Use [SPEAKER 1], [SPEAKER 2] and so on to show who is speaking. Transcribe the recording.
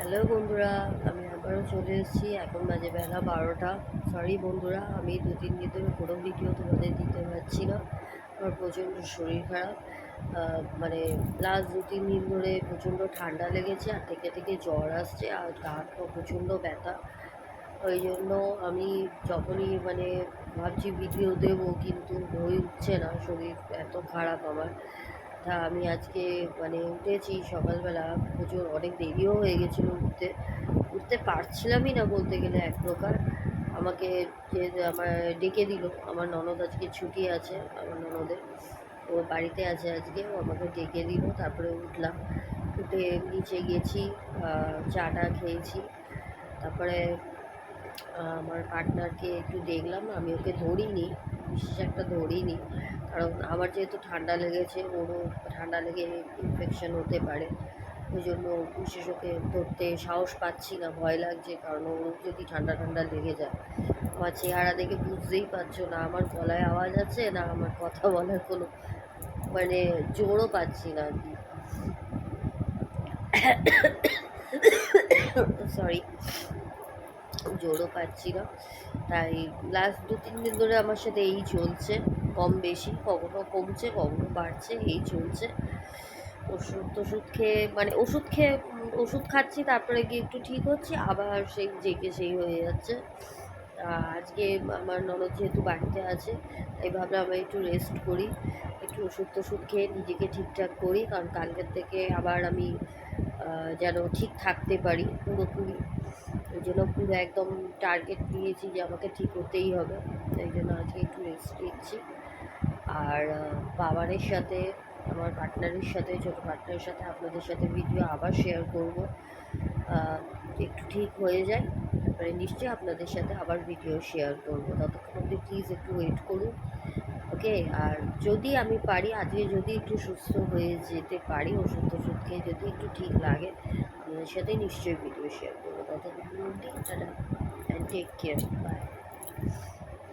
[SPEAKER 1] Hello বন্ধুরা, আমি আবারও চলে এসেছি। এখন বাজে বেলা 12টা। সরি বন্ধুরা, আমি 2-3 দিন ধরে কোনো ভিডিও তোমাদের দিতে পারছি না। আমার প্রচণ্ড শরীর খারাপ। মানে লাস্ট 2-3 দিন ধরে প্রচণ্ড ঠান্ডা লেগেছে, আর থেকে থেকে জ্বর আসছে, আর গা হাত প্রচণ্ড ব্যথা। ওই জন্য আমি যখনই ভাবছি ভিডিও দেবো, কিন্তু হয়ে উঠছে না, শরীর এত খারাপ আমার। তা আমি আজকে উঠেছি সকালবেলা, প্রচুর অনেক দেরিও হয়ে গেছিলো উঠতে পারছিলামই না বলতে গেলে এক প্রকার। আমাকে যে আমার ডেকে দিল, আমার ননদ আজকে ছুটি আছে, আমার ননদের ও বাড়িতে আছে আজকে, ও আমাকে ডেকে দিল, তারপরে উঠলাম। উঠে নিচে গেছি, চাটা খেয়েছি। তারপরে আমার পার্টনারকে একটু দেখলাম, আমি ওকে ধরিনি, বিশেষ একটা ধরিনি, কারণ আমার যেহেতু ঠান্ডা লেগেছে, ওরও ঠান্ডা লেগে ইনফেকশন হতে পারে। ওই জন্য বিশেষ ওকে ধরতে সাহস পাচ্ছি না, ভয় লাগছে, কারণ ওর যদি ঠান্ডা ঠান্ডা লেগে যায়। আমার চেহারা দেখে বুঝতেই পারছো না আমার গলায় আওয়াজ আছে না, আমার কথা বলার কোনো জোরও পাচ্ছি না আর কি। সরি, জোরও পাচ্ছি না। তাই লাস্ট 2-3 দিন ধরে আমার সাথে এই চলছে, কম বেশি, কখনো কমছে কখনো বাড়ছে, এই চলছে। ওষুধ খেয়ে ওষুধ খাচ্ছি, তারপরে গিয়ে একটু ঠিক হচ্ছে, আবার সেই জেগে সেই হয়ে যাচ্ছে। আজকে আমার ননদ যেহেতু বাড়িতে আছে, তাই ভাবলাম আমি একটু রেস্ট করি, একটু ওষুধ খেয়ে নিজেকে ঠিকঠাক করি, কারণ কালকের থেকে আবার আমি যেন ঠিক থাকতে পারি পুরোপুরি। ওই জন্য পুরো একদম টার্গেট দিয়েছি যে আমাকে ঠিক হতেই হবে। তাই জন্য আজকে একটু রেস্ট নিচ্ছি। আর বাবারের সাথে, আমার পার্টনারের সাথে, ছোটো পার্টনারের সাথে আপনাদের সাথে ভিডিও আবার শেয়ার করব। একটু ঠিক হয়ে যায়, তারপরে নিশ্চয়ই আপনাদের সাথে আবার ভিডিও শেয়ার করব। ততক্ষণ অবধি প্লিজ একটু ওয়েট করুন, ওকে? আর যদি আমি পারি, আজকে যদি একটু সুস্থ হয়ে যেতে পারি, ওষুধ খেয়ে যদি একটু ঠিক লাগে, আপনাদের সাথে নিশ্চয়ই ভিডিও শেয়ার করবো। ততক্ষণ অবধি tata, and take care, by.